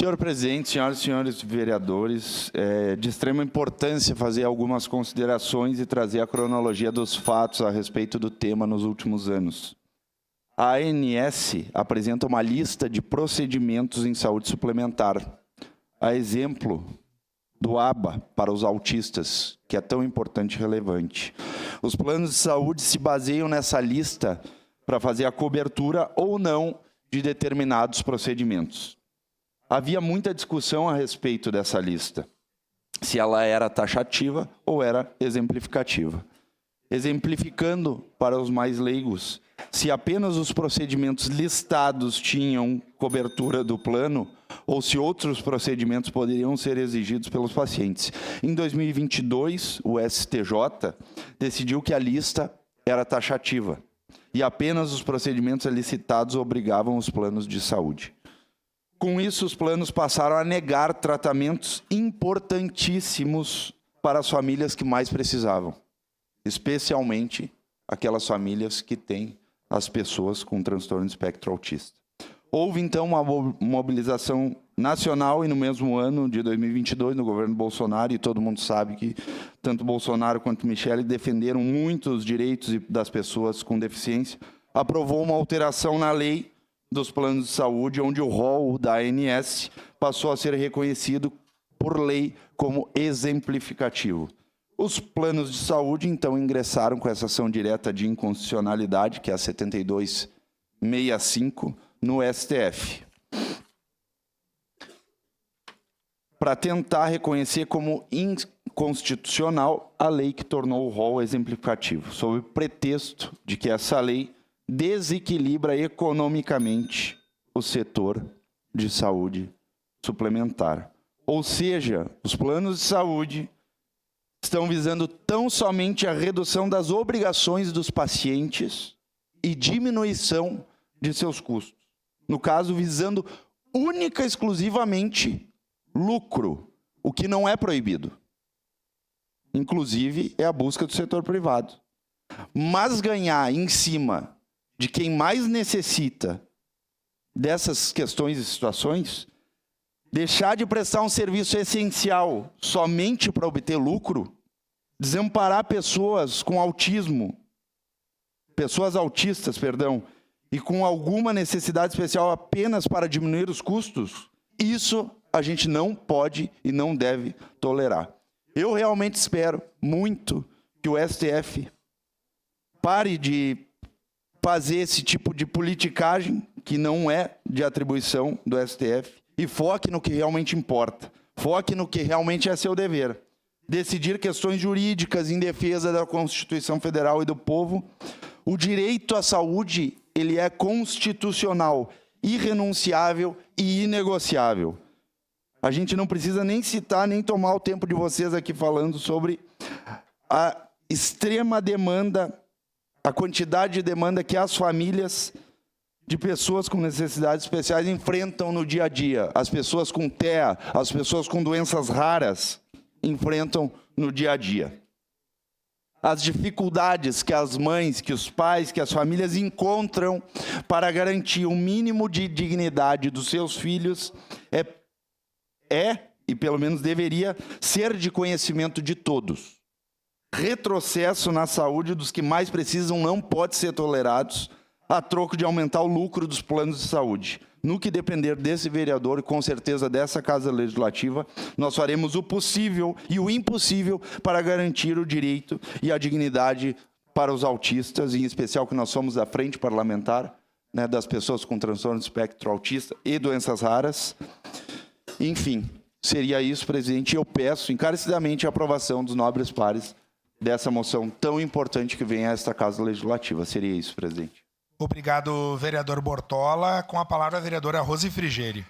Senhor presidente, senhoras e senhores vereadores, é de extrema importância fazer algumas considerações e trazer a cronologia dos fatos a respeito do tema nos últimos anos. A ANS apresenta uma lista de procedimentos em saúde suplementar, a exemplo do ABA para os autistas, que é tão importante e relevante. Os planos de saúde se baseiam nessa lista para fazer a cobertura ou não de determinados procedimentos. Havia muita discussão a respeito dessa lista, se ela era taxativa ou era exemplificativa. Exemplificando para os mais leigos, se apenas os procedimentos listados tinham cobertura do plano ou se outros procedimentos poderiam ser exigidos pelos pacientes. Em 2022, o STJ decidiu que a lista era taxativa e apenas os procedimentos licitados obrigavam os planos de saúde. Com isso, os planos passaram a negar tratamentos importantíssimos para as famílias que mais precisavam, especialmente aquelas famílias que têm as pessoas com transtorno de espectro autista. Houve, então, uma mobilização nacional e no mesmo ano de 2022, no governo Bolsonaro, e todo mundo sabe que tanto Bolsonaro quanto Michele defenderam muito os direitos das pessoas com deficiência, aprovou uma alteração na lei dos planos de saúde, onde o rol da ANS passou a ser reconhecido por lei como exemplificativo. Os planos de saúde, então, ingressaram com essa ação direta de inconstitucionalidade, que é a 7265, no STF, para tentar reconhecer como inconstitucional a lei que tornou o rol exemplificativo, sob o pretexto de que essa lei desequilibra economicamente o setor de saúde suplementar. Ou seja, os planos de saúde estão visando tão somente a redução das obrigações dos pacientes e diminuição de seus custos. No caso, visando única e exclusivamente lucro, o que não é proibido. Inclusive, é a busca do setor privado. Mas ganhar em cima de quem mais necessita dessas questões e situações, deixar de prestar um serviço essencial somente para obter lucro, desamparar pessoas com autismo, pessoas autistas, perdão, e com alguma necessidade especial apenas para diminuir os custos, isso a gente não pode e não deve tolerar. Eu realmente espero muito que o STF pare de fazer esse tipo de politicagem, que não é de atribuição do STF, e foque no que realmente importa. Foque no que realmente é seu dever. Decidir questões jurídicas em defesa da Constituição Federal e do povo. O direito à saúde, ele é constitucional, irrenunciável e inegociável. A gente não precisa nem citar, nem tomar o tempo de vocês aqui falando sobre a extrema demanda, a quantidade de demanda que as famílias de pessoas com necessidades especiais enfrentam no dia a dia. As pessoas com TEA, as pessoas com doenças raras enfrentam no dia a dia. As dificuldades que as mães, que os pais, que as famílias encontram para garantir o mínimo de dignidade dos seus filhos e pelo menos deveria ser de conhecimento de todos. Retrocesso na saúde dos que mais precisam não pode ser tolerado a troco de aumentar o lucro dos planos de saúde. No que depender desse vereador e com certeza dessa Casa Legislativa, nós faremos o possível e o impossível para garantir o direito e a dignidade para os autistas, em especial que nós somos da Frente Parlamentar, né, das pessoas com transtorno de espectro autista e doenças raras. Enfim, seria isso, presidente. Eu peço encarecidamente a aprovação dos nobres pares dessa moção tão importante que vem a esta Casa Legislativa. Seria isso, presidente. Obrigado, vereador Bortola. Com a palavra, a vereadora Rose Frigeri.